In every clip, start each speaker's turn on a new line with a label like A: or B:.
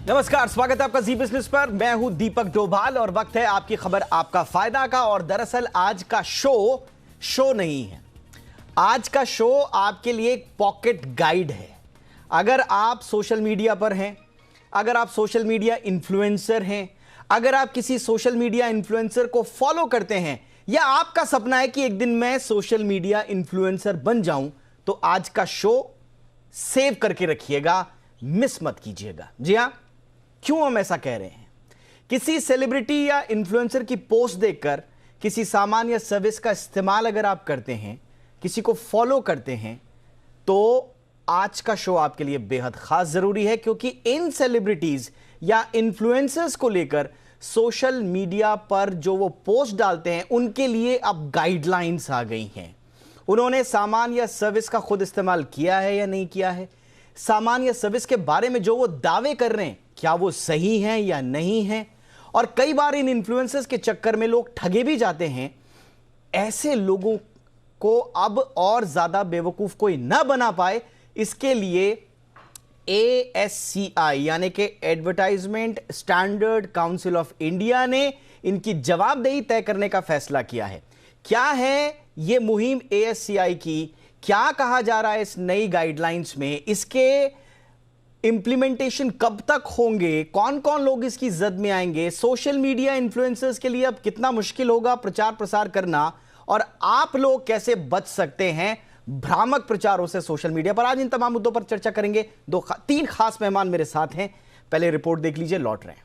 A: नमस्कार, स्वागत है आपका जी बिजनेस पर। मैं हूं दीपक डोभाल और वक्त है आपकी खबर आपका फायदा का। और दरअसल आज का शो नहीं है। आज का शो आपके लिए एक पॉकेट गाइड है। अगर आप सोशल मीडिया पर हैं, अगर आप सोशल मीडिया इन्फ्लुएंसर हैं, अगर आप किसी सोशल मीडिया इन्फ्लुएंसर को फॉलो करते हैं या आपका सपना है कि एक दिन मैं सोशल मीडिया इन्फ्लुएंसर बन जाऊं, तो आज का शो सेव करके रखिएगा, मिस मत कीजिएगा। जी हां, क्यों हम ऐसा कह रहे हैं? किसी सेलिब्रिटी या इन्फ्लुएंसर की पोस्ट देखकर किसी सामान या सर्विस का इस्तेमाल अगर आप करते हैं, किसी को फॉलो करते हैं, तो आज का शो आपके लिए बेहद खास जरूरी है, क्योंकि इन सेलिब्रिटीज या इन्फ्लुएंसर्स को लेकर सोशल मीडिया पर जो वो पोस्ट डालते हैं, उनके लिए अब गाइडलाइंस आ गई हैं। उन्होंने सामान या सर्विस का खुद इस्तेमाल किया है या नहीं किया है, सामान या सर्विस के बारे में जो वो दावे कर रहे हैं क्या वो सही हैं या नहीं हैं। और कई बार इन इन्फ्लुएंसर्स के चक्कर में लोग ठगे भी जाते हैं। ऐसे लोगों को अब और ज्यादा बेवकूफ कोई ना बना पाए, इसके लिए ASCI यानी कि advertisement standard council of India ने इनकी जवाबदेही तय करने का फैसला किया है। क्या है यह मुहिम ASCI की, क्या कहा जा रहा है इस नई गाइडलाइंस में, इसके इंप्लीमेंटेशन कब तक होंगे, कौन कौन लोग इसकी जद में आएंगे, सोशल मीडिया इन्फ्लुएंसर्स के लिए अब कितना मुश्किल होगा प्रचार प्रसार करना, और आप लोग कैसे बच सकते हैं भ्रामक प्रचारों से सोशल मीडिया पर। आज इन तमाम मुद्दों पर चर्चा करेंगे। तीन खास मेहमान मेरे साथ हैं। पहले रिपोर्ट देख लीजिए, लौट रहे हैं।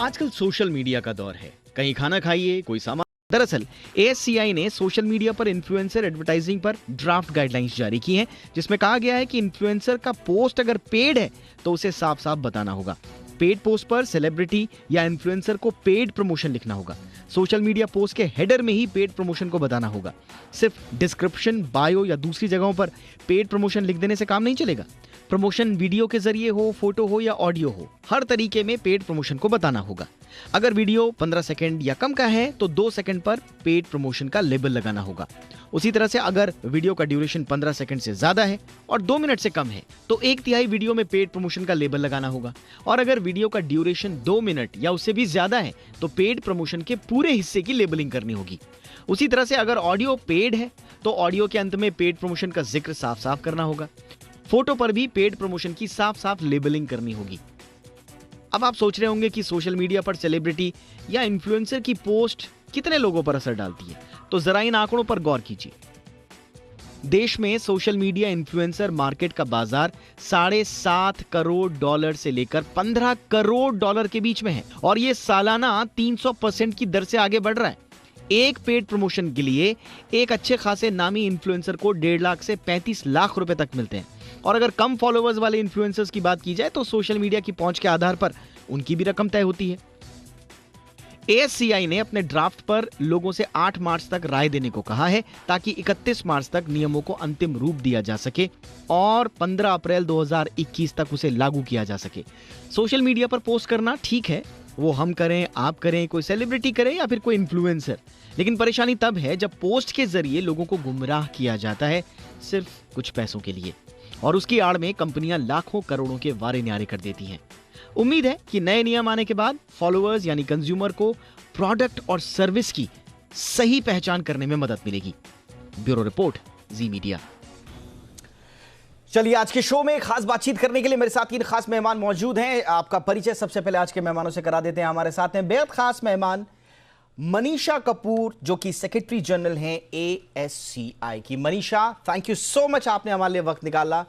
B: आजकल सोशल मीडिया का दौर है, कहीं खाना खाइए, कोई सामान। दरअसल ASCI ने सोशल मीडिया पर इन्फ्लुएंसर एडवर्टाइजिंग पर ड्राफ्ट गाइडलाइंस जारी की हैं, जिसमें कहा गया है कि इन्फ्लुएंसर का पोस्ट अगर पेड है तो उसे साफ साफ बताना होगा। पेड पोस्ट पर सेलिब्रिटी या इन्फ्लुएंसर को पेड प्रमोशन लिखना होगा। सोशल मीडिया पोस्ट के हेडर में ही पेड प्रमोशन को बताना होगा। सिर्फ डिस्क्रिप्शन, बायो या दूसरी जगहों पर पेड प्रमोशन लिख देने से काम नहीं चलेगा। प्रमोशन वीडियो के जरिए हो, फोटो हो या ऑडियो हो, हर तरीके में पेड प्रमोशन को बताना होगा। अगर वीडियो 15 सेकंड या कम का है तो 2 सेकंड पर पेड प्रमोशन का लेबल लगाना होगा। उसी तरह से अगर वीडियो का ड्यूरेशन 15 सेकंड से ज्यादा है और 2 मिनट से कम है तो 1/3 वीडियो में पेड प्रमोशन का लेबल लगाना होगा। और अगर वीडियो का ड्यूरेशन 2 मिनट या उससे भी ज्यादा है तो पेड प्रमोशन के पूरे हिस्से की लेबलिंग करनी होगी। उसी तरह से अगर ऑडियो पेड है तो ऑडियो के अंत में पेड प्रमोशन का जिक्र साफ साफ करना होगा। फोटो पर भी पेड प्रमोशन की साफ साफ लेबलिंग करनी होगी। अब आप सोच रहे होंगे कि सोशल मीडिया पर सेलिब्रिटी या इन्फ्लुएंसर की पोस्ट कितने लोगों पर असर डालती है, तो जरा इन आंकड़ों पर गौर कीजिए। देश में सोशल मीडिया इन्फ्लुएंसर मार्केट का बाजार $7.5 करोड़ से लेकर $15 करोड़ के बीच में है और यह सालाना 300% की दर से आगे बढ़ रहा है। एक पेड प्रमोशन के लिए एक अच्छे खासे नामी इन्फ्लुएंसर को 1.5 लाख से 35 लाख रुपए तक मिलते हैं। और अगर कम फॉलोअर्स वाले इन्फ्लुएंसर्स की बात की जाए तो सोशल मीडिया की पहुंच के आधार पर उनकी भी रकम तय होती है। ASCI ने अपने ड्राफ्ट पर लोगों से 8 मार्च तक राय देने को कहा है, ताकि 31 मार्च तक नियमों को अंतिम रूप दिया जा सके और 15 अप्रैल 2021 तक उसे लागू किया जा सके। सोशल मीडिया पर पोस्ट करना ठीक है, वो हम करें, आप करें, कोई सेलिब्रिटी करे या फिर कोई इन्फ्लुएंसर, लेकिन परेशानी तब है जब पोस्ट के जरिए लोगों को गुमराह किया जाता है सिर्फ कुछ पैसों के लिए, और उसकी आड़ में कंपनियां लाखों करोड़ों के वारे न्यारे कर देती हैं। उम्मीद है कि नए नियम आने के बाद फॉलोअर्स यानी कंज्यूमर को प्रोडक्ट और सर्विस की सही पहचान करने में मदद मिलेगी। ब्यूरो रिपोर्ट, जी मीडिया।
A: चलिए, आज के शो में खास बातचीत करने के लिए मेरे साथ 3 खास मेहमान मौजूद हैं। आपका परिचय सबसे पहले आज के मेहमानों से करा देते हैं। हमारे साथ हैं बेहद खास मेहमान मनीषा कपूर, जो कि सेक्रेटरी जनरल हैं ASCI की। Manisha, thank you so much, आपने हमारे लिए वक्त निकाला।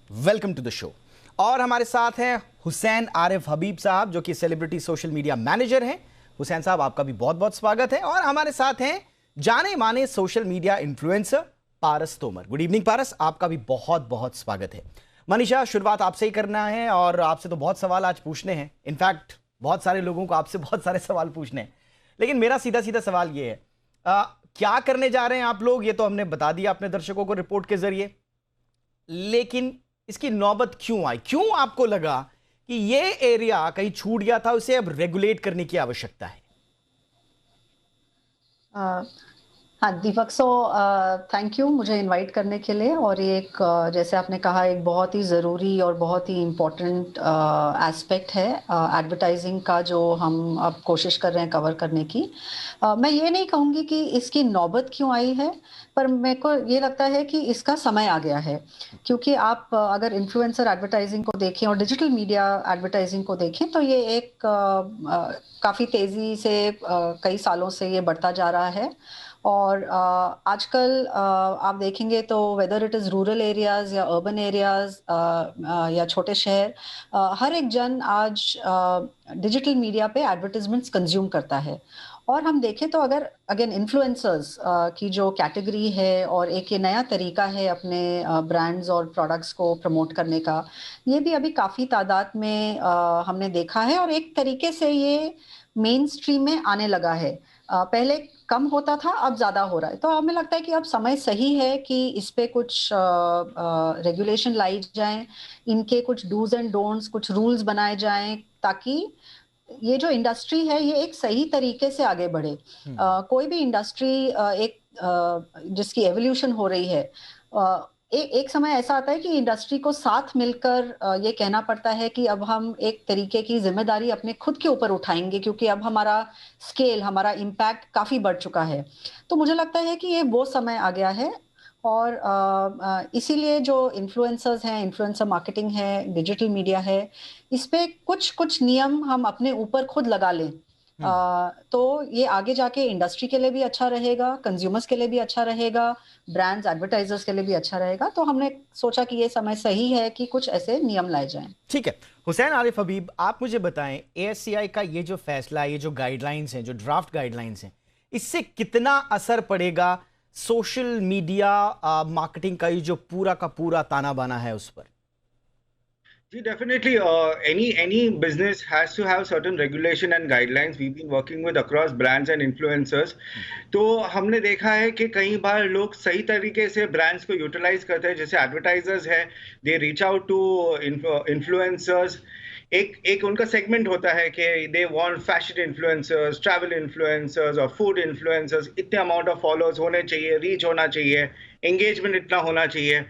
A: Welcome to the show. और हमारे साथ हैं हुसैन आरिफ हबीब साहब, जो कि सेलिब्रिटी सोशल मीडिया मैनेजर हैं। हुसैन साहब, आपका भी बहुत बहुत स्वागत है। और हमारे साथ हैं जाने माने सोशल मीडिया इन्फ्लुएंसर पारस तोमर। गुड इवनिंग पारस, आपका भी बहुत बहुत स्वागत है। मनीषा, शुरुआत आपसे ही करना है और आपसे तो बहुत सवाल आज पूछने हैं। इनफैक्ट बहुत सारे लोगों को आपसे बहुत सारे सवाल पूछने हैं, लेकिन मेरा सीधा सीधा सवाल ये है, क्या करने जा रहे हैं आप लोग, ये तो हमने बता दिया अपने दर्शकों को रिपोर्ट के जरिए, लेकिन इसकी नौबत क्यों आई? क्यों आपको लगा कि ये एरिया कहीं छूट गया था, उसे अब रेगुलेट करने की आवश्यकता है?
C: हाँ, दीपक, थैंक यू मुझे इनवाइट करने के लिए। और ये एक जैसे आपने कहा, एक बहुत ही ज़रूरी और बहुत ही इम्पोर्टेंट एस्पेक्ट है एडवर्टाइजिंग का, जो हम अब कोशिश कर रहे हैं कवर करने की। मैं ये नहीं कहूँगी कि इसकी नौबत क्यों आई है, पर मेरे को ये लगता है कि इसका समय आ गया है। क्योंकि आप अगर इन्फ्लुएंसर एडवर्टाइजिंग को देखें और डिजिटल मीडिया एडवर्टाइजिंग को देखें, तो ये एक काफ़ी तेज़ी से कई सालों से ये बढ़ता जा रहा है। और आजकल आप देखेंगे तो whether it is rural areas या अर्बन एरियाज़ या छोटे शहर, हर एक जन आज डिजिटल मीडिया पे एडवर्टाइजमेंट्स कंज्यूम करता है। और हम देखें तो अगर अगेन इन्फ्लुएंसर्स की जो कैटेगरी है और एक ये नया तरीका है अपने ब्रांड्स और प्रोडक्ट्स को प्रमोट करने का, ये भी अभी काफ़ी तादाद में हमने देखा है और एक तरीके से ये मेन स्ट्रीम में आने लगा है। पहले कम होता था, अब ज्यादा हो रहा है। तो हमें लगता है कि अब समय सही है कि इस पे कुछ रेगुलेशन लाई जाएं, इनके कुछ डूज एंड डोंट्स, कुछ रूल्स बनाए जाएं, ताकि ये जो इंडस्ट्री है ये एक सही तरीके से आगे बढ़े। कोई भी इंडस्ट्री जिसकी एवोल्यूशन हो रही है, एक समय ऐसा आता है कि इंडस्ट्री को साथ मिलकर ये कहना पड़ता है कि अब हम एक तरीके की जिम्मेदारी अपने खुद के ऊपर उठाएंगे, क्योंकि अब हमारा स्केल, हमारा इम्पैक्ट काफी बढ़ चुका है। तो मुझे लगता है कि ये वो समय आ गया है। और इसीलिए जो इन्फ्लुएंसर्स हैं, इन्फ्लुएंसर मार्केटिंग है, डिजिटल मीडिया है, इस पे कुछ कुछ नियम हम अपने ऊपर खुद लगा लें, तो ये आगे जाके इंडस्ट्री के लिए भी अच्छा रहेगा, कंज्यूमर्स के लिए भी अच्छा रहेगा, ब्रांड्स, एडवर्टाइजर्स के लिए भी अच्छा रहेगा। तो हमने सोचा कि ये समय सही है कि कुछ ऐसे नियम लाए जाएं।
A: ठीक है, हुसैन आरिफ हबीब, आप मुझे बताएं, एएससीआई का ये जो फैसला है, ये जो गाइडलाइंस हैं, जो ड्राफ्ट गाइडलाइंस हैं, इससे कितना असर पड़ेगा सोशल मीडिया मार्केटिंग का ये जो पूरा का पूरा ताना बाना है उस पर?
D: Definitely. Any business has to have certain regulation and guidelines. We've been working with across brands and influencers. तो हमने देखा है कि कई बार लोग सही तरीके से ब्रांड्स को यूटिलाइज करते हैं, जैसे एडवर्टाइजर्स है, they reach out to influencers. एक उनका सेगमेंट होता है कि they want fashion influencers, travel influencers और फूड इन्फ्लुएंसर्स, इतने अमाउंट ऑफ फॉलोअर्स होने चाहिए, रीच होना चाहिए, एंगेजमेंट इतना होना चाहिए।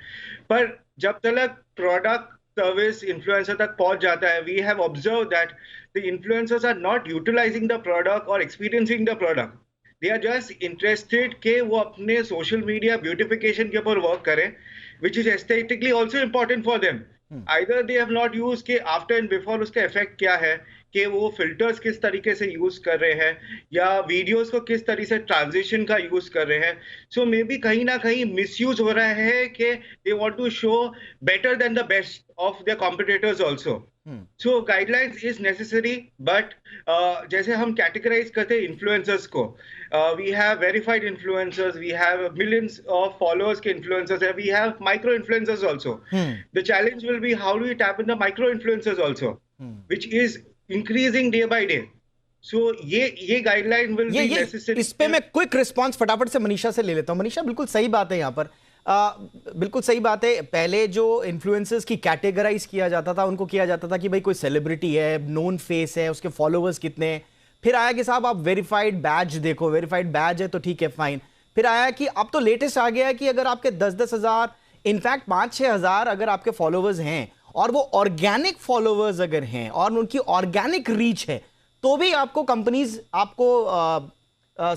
D: पर जब तक प्रोडक्ट सर्विस इन्फ्लुएंसर तक पहुंच जाता है, we have observe that the influencers are not utilising the product और experiencing the product. They are just interested कि वो अपने सोशल मीडिया ब्यूटिफिकेशन के ऊपर वर्क करें, which is aesthetically also important for them. Either they have not use के after and before उसका effect क्या है, कि वो फिल्टर्स किस तरीके से यूज कर रहे हैं, या वीडियोस को किस तरीके से ट्रांजिशन का यूज कर रहे हैं। सो मे बी कहीं ना कहीं मिसयूज हो रहा है कि they want to show better than the best of their competitors also. So guidelines is necessary, but जैसे हम कैटेगराइज करते हैं इन्फ्लुएंसर्स को, we have verified influencers, we have millions of followers के इन्फ्लुएंसर्स है, we have micro influencers also. The challenge will be how do you tap in the micro influencers also, which is increasing day by day. So ये guideline will be necessary.
A: इस पे मैं quick response फटाफट से मनीषा से ले लेता हूं। मनीषा, बिल्कुल सही बात है यहाँ पर, बिल्कुल सही बात है। पहले जो इन्फ्लुएंसर्स की कैटेगराइज किया जाता था, उनको किया जाता था कि भाई कोई सेलिब्रिटी है, नोन फेस है, उसके फॉलोअर्स कितने हैं। फिर आया कि साहब आप वेरीफाइड बैज देखो, वेरीफाइड बैज है तो ठीक है, फाइन। फिर आया कि अब तो लेटेस्ट आ गया है कि अगर आपके 10-10 हजार, इनफैक्ट 5-6 हजार अगर आपके फॉलोअर्स हैं और वो ऑर्गेनिक फॉलोअर्स अगर हैं और उनकी ऑर्गेनिक रीच है, तो भी आपको कंपनीज आपको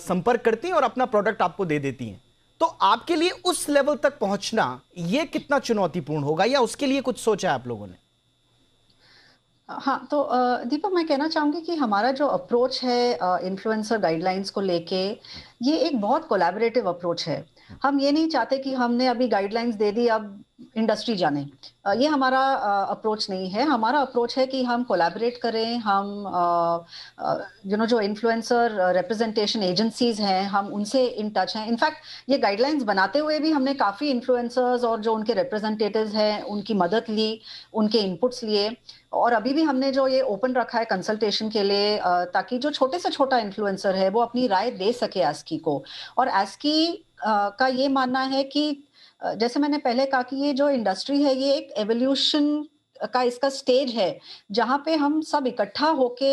A: संपर्क करती हैं और अपना प्रोडक्ट आपको दे देती हैं। तो आपके लिए उस लेवल तक पहुंचना ये कितना चुनौतीपूर्ण होगा, या उसके लिए कुछ सोचा है आप लोगों ने?
C: हाँ, तो दीपक, मैं कहना चाहूंगी कि हमारा जो अप्रोच है इन्फ्लुएंसर गाइडलाइंस को लेके, ये एक बहुत कोलैबोरेटिव अप्रोच है। हम ये नहीं चाहते कि हमने अभी गाइडलाइंस दे दी, अब इंडस्ट्री जाने। ये हमारा अप्रोच नहीं है। हमारा अप्रोच है कि हम कोलैबोरेट करें, हम जो इन्फ्लुएंसर रिप्रेजेंटेशन एजेंसीज हैं, हम उनसे इन टच हैं। इनफैक्ट ये गाइडलाइंस बनाते हुए भी हमने काफ़ी इन्फ्लुएंसर्स और जो उनके रिप्रेजेंटेटिव्स हैं उनकी मदद ली, उनके इनपुट्स लिए। और अभी भी हमने जो ये ओपन रखा है कंसल्टेशन के लिए, ताकि जो छोटे से छोटा इन्फ्लुएंसर है वो अपनी राय दे सके एस्की को। और एस्की का ये मानना है कि जैसे मैंने पहले कहा कि ये जो इंडस्ट्री है ये एक एवोल्यूशन का इसका स्टेज है जहां पे हम सब इकट्ठा होके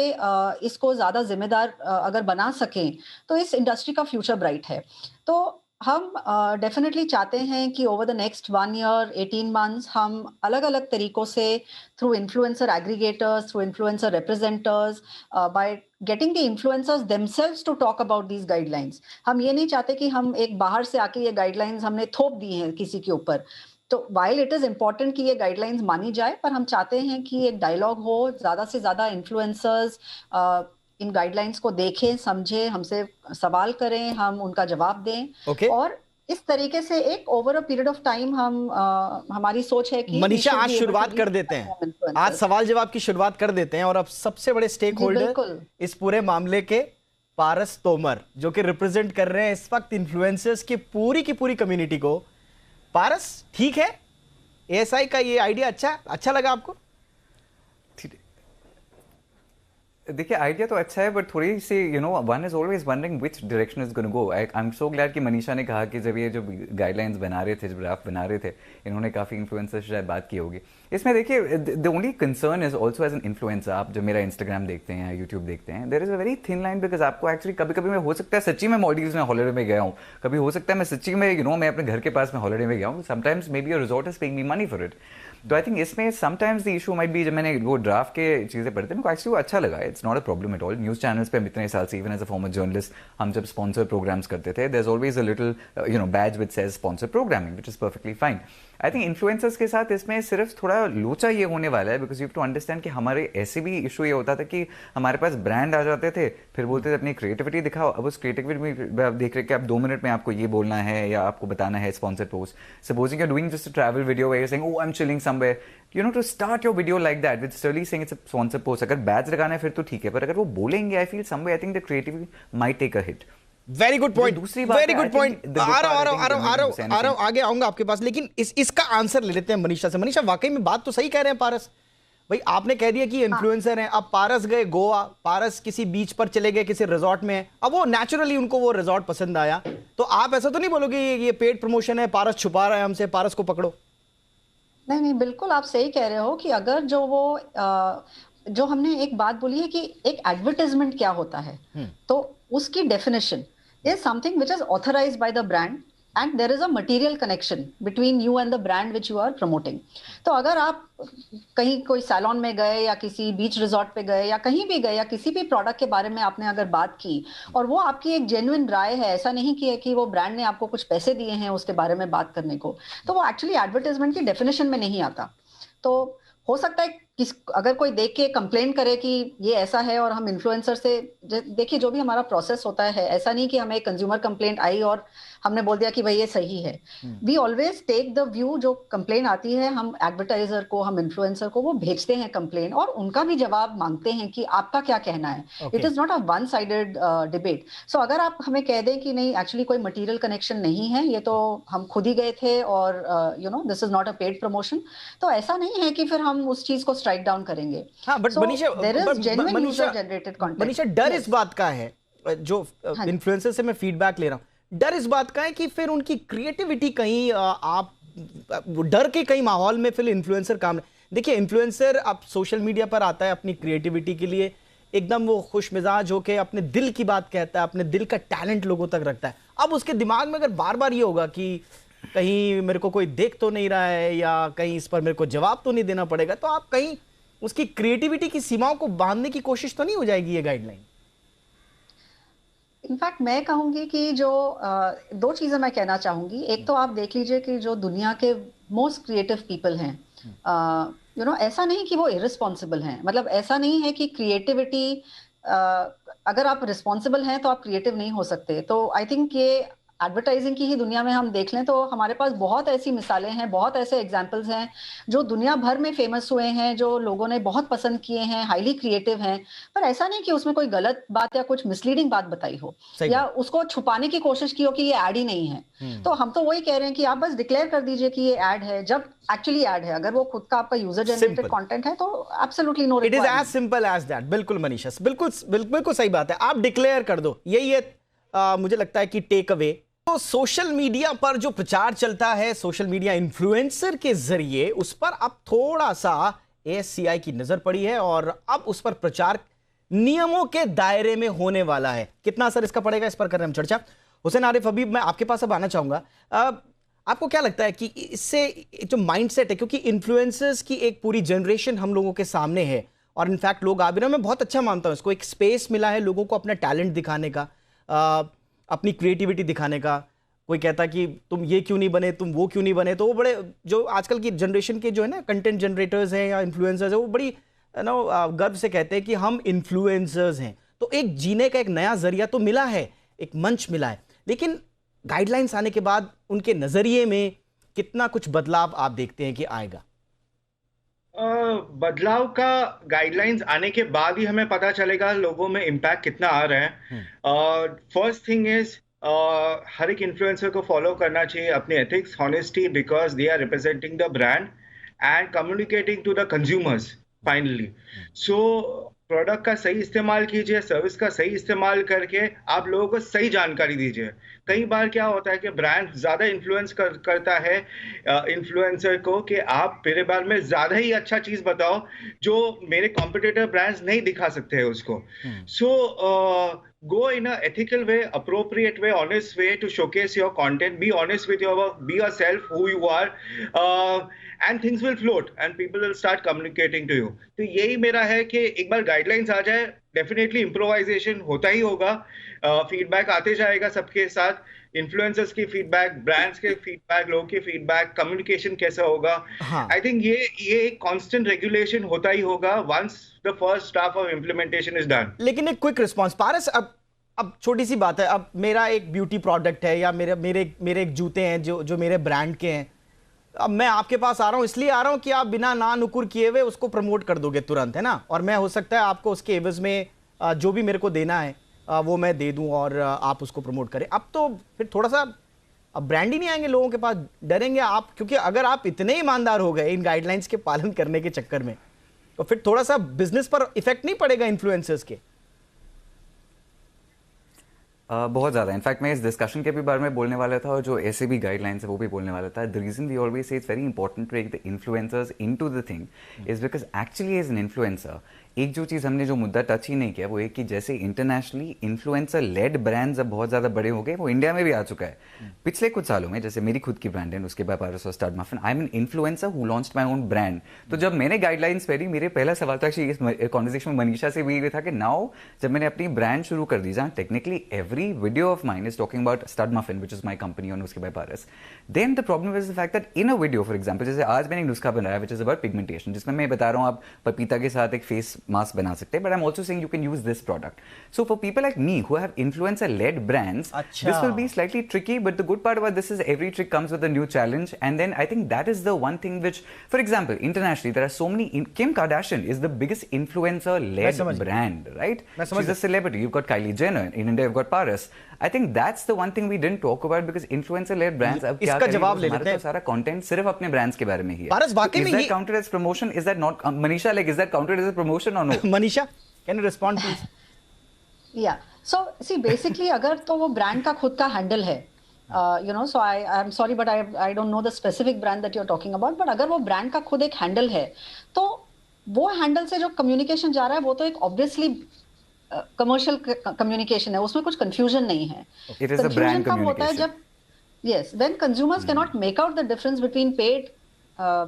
C: इसको ज्यादा जिम्मेदार अगर बना सकें तो इस इंडस्ट्री का फ्यूचर ब्राइट है। तो हम डेफिनेटली चाहते हैं कि over the next 1 year 18 months हम अलग अलग तरीकों से through influencer aggregators, through influencer representers, by getting the influencers themselves to talk about these guidelines. हम ये नहीं चाहते कि हम एक बाहर से आके ये गाइडलाइंस हमने थोप दी हैं किसी के ऊपर। तो वाइल इट इज इम्पोर्टेंट कि ये गाइडलाइंस मानी जाए, पर हम चाहते हैं कि एक डायलॉग हो, ज्यादा से ज्यादा इन्फ्लुएंसर्स इन गाइडलाइंस को देखें, समझें, हमसे सवाल करें, हम उनका जवाब दें। और इस तरीके से एक over a period of time हम हमारी सोच है कि
A: मनीषा आज शुरुआत कर देते हैं, आज सवाल जवाब की शुरुआत कर देते हैं। और अब सबसे बड़े स्टेक होल्डर इस पूरे मामले के पारस तोमर, जो कि रिप्रेजेंट कर रहे हैं इस वक्त इन्फ्लुएंसर्स की पूरी कम्युनिटी को। पारस, ठीक है, एएसआई का ये आइडिया अच्छा लगा आपको?
E: देखिए, आइडिया तो अच्छा है, बट थोड़ी सी one is always wondering which direction is going to go. I am so glad कि मनीषा ने कहा कि जब ये जो गाइडलाइंस बना रहे थे, जब ड्राफ्ट बना रहे थे, इन्होंने काफ़ी इन्फ्लुएंसर से शायद बात की होगी। इसमें देखिए, the only concern is also as an influencer, आप जब मेरा इंस्टाग्राम देखते हैं या यूट्यूब देखते हैं, there is a very thin line, because आपको एक्चुअली कभी कभी मैं हो सकता है सच्ची में मॉलडीव्स में हॉलीडे में गया हूँ, कभी हो सकता है मैं सच्ची में मैं अपने घर के पास में हॉलीडे में गया हूँ, sometimes may be a resort is paying me money for it. तो आई थिंक इसमें sometimes the issue might be, जब मैंने वो ड्राफ्ट के चीज़ें पढ़ते मेरे को एक्चुअली वो अच्छा लगा। It's not a problem at all. News channels पे हम इतने साल से, even as a former journalist, हम जब स्पॉन्सर प्रोग्राम्स करते थे, there is always a little badge which says sponsor programming, which is perfectly fine. I think influencers के साथ इसमें सिर्फ थोड़ा लोचा ये होने वाला है, because you have to understand कि हमारे ऐसे भी इशू ये होता था कि हमारे पास ब्रांड आ जाते थे, फिर बोलते थे अपनी क्रिएटिविटी दिखाओ। अब उस क्रिएटिविटी में आप देख रहे कि आप 2 मिनट में आपको ये बोलना है या आपको बताना है sponsor post. Supposing you are doing just a travel video where you are saying oh I am chilling somewhere, to start your video like that with sternly saying it's a sponsor post. अगर badge लगाना है फिर तो ठीक है, पर अगर वो बोलेंगे, I feel somewhere I think the creativity might take a hit.
A: Very good point,
E: दूसरी
A: वेरी गुड पॉइंट। आ रहा हूं, आगे आऊंगा आपके पास, लेकिन इसका आंसर ले लेते हैं मनीषा से। मनीषा, वाकई में बात तो सही कह रहे हैं पारस भाई, आपने कह दिया कि इन्फ्लुएंसर हैं। अब पारस गए गोवा, पारस किसी बीच पर चले गए, किसी रिजॉर्ट में, अब वो नेचुरली उनको वो रिजॉर्ट पसंद आया, तो आप ऐसा तो नहीं बोलोगे ये पेड प्रमोशन है, पारस छुपा रहा है हमसे, पारस को पकड़ो?
C: नहीं, बिल्कुल आप सही कह रहे हो कि अगर जो हमने एक बात बोली है कि एक एडवर्टाइजमेंट क्या होता है, तो उसकी definition is something which is authorized by the brand and there is a material connection between you and the brand which you are promoting. तो अगर आप कहीं कोई सैलून में गए या किसी बीच रिजॉर्ट पे गए या कहीं भी गए या किसी भी प्रोडक्ट के बारे में आपने अगर बात की और वो आपकी एक जेन्युइन राय है, ऐसा नहीं किया कि वो ब्रांड ने आपको कुछ पैसे दिए हैं उसके बारे में बात करने को, तो वो एक्चुअली एडवर्टाइजमेंट की डेफिनेशन में नहीं आता। तो हो सकता है अगर कोई देख के कंप्लेन करे कि ये ऐसा है और हम इन्फ्लुएंसर से, देखिए जो भी हमारा प्रोसेस होता है, ऐसा नहीं कि हमें कंज्यूमर कंप्लेंट आई और हमने बोल दिया कि भाई ये सही है। We always take the view, जो कंप्लेन आती है हम एडवर्टाइजर को, हम इन्फ्लुएंसर को वो भेजते हैं कंप्लेन और उनका भी जवाब मांगते हैं कि आपका क्या कहना है। It is not a one sided debate. So अगर आप हमें कह दें कि नहीं एक्चुअली कोई मटीरियल कनेक्शन नहीं है, ये तो हम खुद ही गए थे और this is not a paid promotion, तो ऐसा नहीं है कि फिर हम उस चीज को स्ट्राइक डाउन करेंगे।
A: हाँ, बट मनीषा डर इस बात का है, जो इन्फ्लुएंसर से मैं फीडबैक ले रहा हूं, डर इस बात का है कि फिर उनकी क्रिएटिविटी कहीं आप डर के कहीं माहौल में फिर इन्फ्लुएंसर काम नहीं। देखिए, इन्फ्लुएंसर अब सोशल मीडिया पर आता है अपनी क्रिएटिविटी के लिए, एकदम वो खुश मिजाज होके अपने दिल की बात कहता है, अपने दिल का टैलेंट लोगों तक रखता है। अब उसके दिमाग में अगर बार बार ये होगा कि कहीं मेरे को कोई देख तो नहीं रहा है या कहीं इस पर मेरे को जवाब तो नहीं देना पड़ेगा, तो आप कहीं उसकी क्रिएटिविटी की सीमाओं को बांधने की कोशिश तो नहीं हो जाएगी ये गाइडलाइन?
C: इनफैक्ट मैं कहूंगी कि जो दो चीजें मैं कहना चाहूंगी। एक तो आप देख लीजिए कि जो दुनिया के मोस्ट क्रिएटिव पीपल हैं, ऐसा नहीं कि वो इररिस्पॉन्सिबल हैं, मतलब ऐसा नहीं है कि क्रिएटिविटी अगर आप रिस्पॉन्सिबल हैं तो आप क्रिएटिव नहीं हो सकते। तो आई थिंक ये एडवर्टाइजिंग की ही दुनिया में हम देख लें तो हमारे पास बहुत ऐसी मिसालें हैं, बहुत ऐसे एग्जाम्पल्स हैं जो दुनिया भर में फेमस हुए हैं, जो लोगों ने बहुत पसंद किए हैं, हाईली क्रिएटिव हैं, पर ऐसा नहीं कि उसमें कोई गलत बात या कुछ मिसलीडिंग बात बताई हो या उसको छुपाने की कोशिश की हो कि ये ऐड ही नहीं है। तो हम तो वही कह रहे हैं कि आप बस डिक्लेयर कर दीजिए कि ये ऐड है, जब एक्चुअली ऐड है। अगर वो खुद का आपका यूजर जनरेटेड कंटेंट है तो absolutely no requirement. It is as simple as that. बिल्कुल मनीषा, बिल्कुल सही बात है, आप डिक्लेयर कर दो, यही है मुझे लगता है कि टेक अवे। तो सोशल मीडिया पर जो प्रचार चलता है सोशल मीडिया इन्फ्लुएंसर के जरिए, उस पर अब थोड़ा सा
A: ASCI की नजर पड़ी है और अब उस पर प्रचार नियमों के दायरे में होने वाला है। कितना असर इसका पड़ेगा, इस पर कर रहे हैं हम चर्चा। हुसैन आरिफ हबीब, मैं आपके पास अब आना चाहूंगा। आपको क्या लगता है कि इससे जो माइंडसेट है, क्योंकि इन्फ्लुएंसर्स की एक पूरी जनरेशन हम लोगों के सामने है और इनफैक्ट लोग आबिर, मैं बहुत अच्छा मानता हूं इसको, एक स्पेस मिला है लोगों को अपना टैलेंट दिखाने का, अपनी क्रिएटिविटी दिखाने का। कोई कहता कि तुम ये क्यों नहीं बने, तुम वो क्यों नहीं बने, तो वो बड़े जो आजकल की जनरेशन के जो है ना कंटेंट जनरेटर्स हैं या इन्फ्लुएंसर्स हैं, वो बड़ी गर्व से कहते हैं कि हम इन्फ्लुएंसर्स हैं। तो एक जीने का एक नया जरिया तो मिला है, एक मंच मिला है, लेकिन गाइडलाइंस आने के बाद उनके नजरिए में कितना कुछ बदलाव आप देखते हैं कि आएगा?
D: बदलाव का गाइडलाइंस आने के बाद ही हमें पता चलेगा लोगों में इम्पैक्ट कितना आ रहा है। फर्स्ट थिंग इज हर एक इन्फ्लुएंसर को फॉलो करना चाहिए अपनी ethics, honesty, because they are representing the brand and communicating to the consumers finally. So product का सही इस्तेमाल कीजिए, सर्विस का सही इस्तेमाल करके आप लोगों को सही जानकारी दीजिए। कई बार क्या होता है कि ब्रांड ज्यादा इन्फ्लुएंस करता है इन्फ्लुएंसर को कि आप मेरे बारे में ज्यादा ही अच्छा चीज बताओ जो मेरे कॉम्पिटिटर ब्रांड्स नहीं दिखा सकते हैं उसको। सो go in a ethical way, appropriate way, honest way to showcase your content. Be honest with your work, be yourself, who you are, and things will float and people will start communicating to you. तो यही मेरा है कि एक बार guidelines आ जाए, definitely improvisation होता ही होगा, फीडबैक आते जाएगा सबके साथ, इन्फ्लुएंसर्स की फीडबैक, ब्रांड्स के फीडबैक, लोगों के फीडबैक, कम्युनिकेशन कैसा होगा। आई थिंक ये एक कांस्टेंट रेगुलेशन होता ही होगा once the first staff of implementation is done.
A: लेकिन एक क्विक रिस्पांस पारस, अब छोटी सी बात है, अब मेरा एक ब्यूटी प्रोडक्ट है या मेरे एक जूते हैं जो मेरे ब्रांड के हैं, अब मैं आपके पास आ रहा हूं, इसलिए आ रहा हूं कि आप बिना ना नुकुर किए हुए उसको प्रमोट कर दोगे तुरंत, है ना, और मैं हो सकता है आपको उसके एवज में जो भी मेरे को देना है वो मैं दे दूं और आप उसको प्रमोट करें। अब तो फिर थोड़ा सा अब ब्रांड ही नहीं आएंगे लोगों के पास, डरेंगे आप, क्योंकि अगर आप इतने ईमानदार हो गए इन गाइडलाइंस के पालन करने के चक्कर में, तो फिर थोड़ा सा बिजनेस पर इफेक्ट नहीं पड़ेगा इन्फ्लुएंसर्स के?
E: बहुत ज़्यादा। इनफैक्ट मैं इस डिस्कशन के भी बारे में बोलने वाला था और जो ऐसे भी गाइडलाइंस है वो भी बोलने वाला था। The reason we always say it's very important to take the influencers into the thing is because actually as an influencer एक जो चीज़ हमने जो मुद्दा टच ही नहीं किया वो एक कि जैसे इंटरनेशनली इन्फ्लुएंसर लेड ब्रांड्स अब बहुत ज़्यादा बड़े हो गए, वो इंडिया में भी आ चुका है पिछले कुछ सालों में। जैसे मेरी खुद की ब्रांड है, उसके बाद पारस और stud muffin, I am an influencer who launched my own brand. तो जब मैंने गाइडलाइंस पढ़ी, मेरे पहला सवाल था इस कॉन्वर्सेशन में मनीषा से भी ये था कि नाउ जब मैंने अपनी ब्रांड शुरू कर दी, जहाँ technically every video of mine is talking about Stud Muffin which is my company और उसके बाद Paras, then the problem is the fact that in a video for example जैसे आज मैंने एक नुस्खा बनाया विच इज अबाउट पिगमेंटेशन, जिसमें मैं बता रहा हूँ आप पपीता के साथ एक फेस मास्क बना सकते हैं, but I'm also saying you can use this product. So for people like me who have influencer-led brands, this will be slightly tricky, but the good part about this is every trick comes with a new challenge. And then I think that is the one thing which, for example, internationally, there are so many, Kim Kardashian is the biggest influencer-led brand, right? She's a celebrity. You've got Kylie Jenner. In India, you've got Paris. I think that's the one thing we didn't talk about because influencer-led brands, अब क्या करें, हमारा तो सारा content सिर्फ अपने brands के बारे में ही है.
A: पारस, वाकई में
E: is that counted as promotion? Is that not, Manisha, like, is that counted as a promotion or no?
A: Manisha, can you respond please?
C: Yeah. So see, basically अगर तो वो brand का खुद का handle है, you know, so I'm sorry but I don't know the specific brand that you're talking about, but अगर वो brand का खुद एक handle है, तो वो handle से जो communication जा रहा है वो तो एक obviously कमर्शियल कम्युनिकेशन है, उसमें कुछ कंफ्यूजन नहीं है। कंफ्यूजन कब होता है जब yes when consumers cannot make out the difference between paid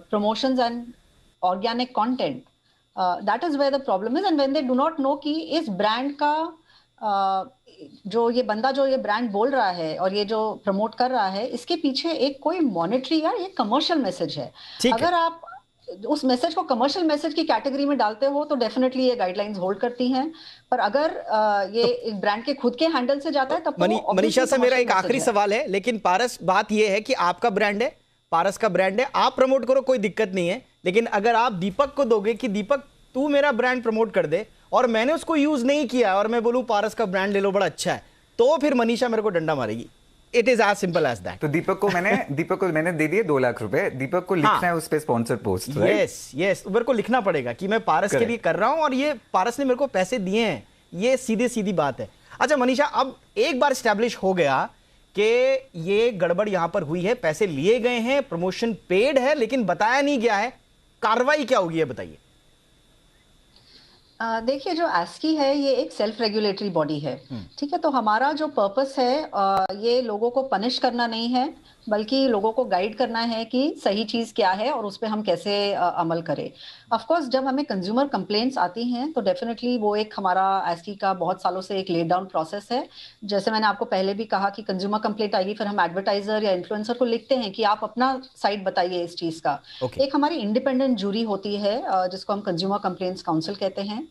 C: promotions and organic content, that is where the problem is, and when they do not know कि इस ब्रांड का जो ये बंदा जो ये ब्रांड बोल रहा है और ये जो प्रमोट कर रहा है, इसके पीछे एक कोई मॉनेटरी या एक कमर्शियल मैसेज है। अगर आप उस मैसेज को कमर्शियल मैसेज की कैटेगरी में डालते हो तो डेफिनेटली ये गाइडलाइंस होल्ड करती हैं, पर अगर ये एक ब्रांड के खुद के हैंडल से जाता है तब तो
A: मनीषा से मेरा एक आखिरी सवाल है, लेकिन पारस बात ये है कि आपका ब्रांड है, पारस का ब्रांड है, आप प्रमोट करो, कोई दिक्कत नहीं है, लेकिन अगर आप दीपक को दोगे कि दीपक तू मेरा ब्रांड प्रमोट कर दे और मैंने उसको यूज नहीं किया और मैं बोलूं पारस का ब्रांड ले लो बड़ा अच्छा है, तो फिर मनीषा मेरे को डंडा मारेगी। It is as simple as that.
E: तो दीपक को मैंने दे दिए 2 लाख रुपए, दीपक को लिखना है उस पे स्पॉन्सर पोस्ट, राइट?
A: यस, मेरे को लिखना पड़ेगा कि मैं पारस के लिए कर रहा हूं और ये पारस ने मेरे को पैसे दिए हैं, ये सीधी बात है। अच्छा मनीषा, अब एक बार स्टैब्लिश हो गया कि ये गड़बड़ यहां पर हुई है, पैसे लिए गए हैं, प्रमोशन पेड है, लेकिन बताया नहीं गया है, कार्रवाई क्या होगी ये बताइए।
C: देखिए, जो ASCI है ये एक सेल्फ रेगुलेटरी बॉडी है, ठीक है। तो हमारा जो पर्पस है ये लोगों को पनिश करना नहीं है, बल्कि लोगों को गाइड करना है कि सही चीज क्या है और उस पे हम कैसे अमल करें। ऑफ कोर्स जब हमें कंज्यूमर कंप्लेंट्स आती हैं तो डेफिनेटली वो एक हमारा ASCI का बहुत सालों से एक लेड डाउन प्रोसेस है। जैसे मैंने आपको पहले भी कहा कि कंज्यूमर कंप्लेंट आएगी, फिर हम एडवर्टाइजर या इन्फ्लुएंसर को लिखते हैं कि आप अपना साइड बताइए इस चीज का।
A: Okay.
C: एक हमारी इंडिपेंडेंट जूरी होती है जिसको हम कंज्यूमर कंप्लेंट्स काउंसिल कहते हैं।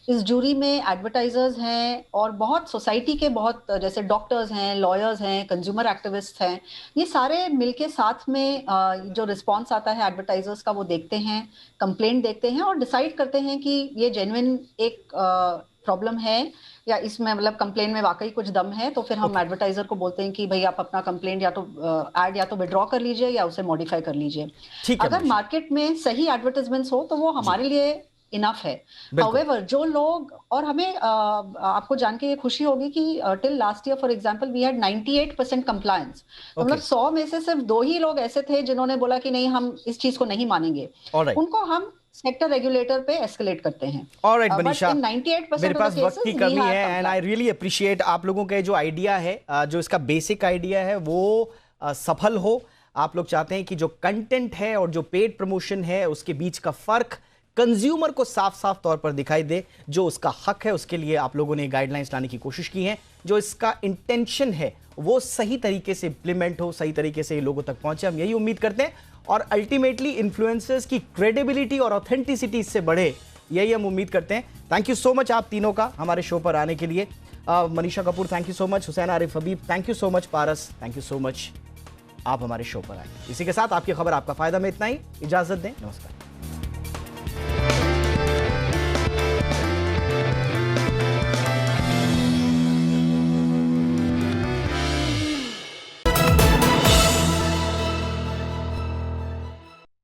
C: इस जूरी में एडवर्टाइजर्स हैं और बहुत सोसाइटी के बहुत जैसे डॉक्टर्स हैं, लॉयर्स हैं, कंज्यूमर एक्टिविस्ट हैं, ये सारे मिलके साथ में जो रिस्पॉन्स आता है एडवर्टाइजर्स का वो देखते हैं, कंप्लेंट देखते हैं और डिसाइड करते हैं कि ये जेन्युइन एक प्रॉब्लम है या इसमें मतलब कंप्लेंट में वाकई कुछ दम है। तो फिर हम एडवर्टाइजर को बोलते हैं कि भाई आप अपना कंप्लेंट या तो ऐड या तो विड्रॉ कर लीजिए या उसे मॉडिफाई कर लीजिए।
A: ठीक है,
C: अगर मार्केट में सही एडवर्टाइजमेंट्स हो तो वो हमारे लिए इनफ है। However, जो लोग और हमें आपको जान के ये खुशी होगी कि till last year for example we had 98% compliance. मतलब 100 में से सिर्फ 2 ही लोग ऐसे थे जिन्होंने बोला कि नहीं हम इस चीज को नहीं मानेंगे। उनको हम सेक्टर रेगुलेटर पे एस्केलेट करते हैं।
A: ऑलराइट मनीषा,
C: 98%
A: मेरे पास वक्त की कमी है एंड आई रियली अप्रिशिएट आप लोगों के जो आइडिया है, जो इसका बेसिक आइडिया है वो सफल हो। आप लोग चाहते हैं कि जो कंटेंट है और जो पेड प्रमोशन है उसके बीच का फर्क कंज्यूमर को साफ साफ तौर पर दिखाई दे, जो उसका हक है उसके लिए आप लोगों ने गाइडलाइंस लाने की कोशिश की है। जो इसका इंटेंशन है वो सही तरीके से इंप्लीमेंट हो, सही तरीके से लोगों तक पहुंचे, हम यही उम्मीद करते हैं। और अल्टीमेटली इन्फ्लुएंसर्स की क्रेडिबिलिटी और ऑथेंटिसिटी इससे बढ़े, यही हम उम्मीद करते हैं। थैंक यू सो मच आप तीनों का हमारे शो पर आने के लिए। Manisha Kapoor thank you so much, Hussain Arif Habib thank you so much, Paras thank you so much, आप हमारे शो पर आए। इसी के साथ आपकी खबर आपका फायदा में इतना ही, इजाजत दें, नमस्कार।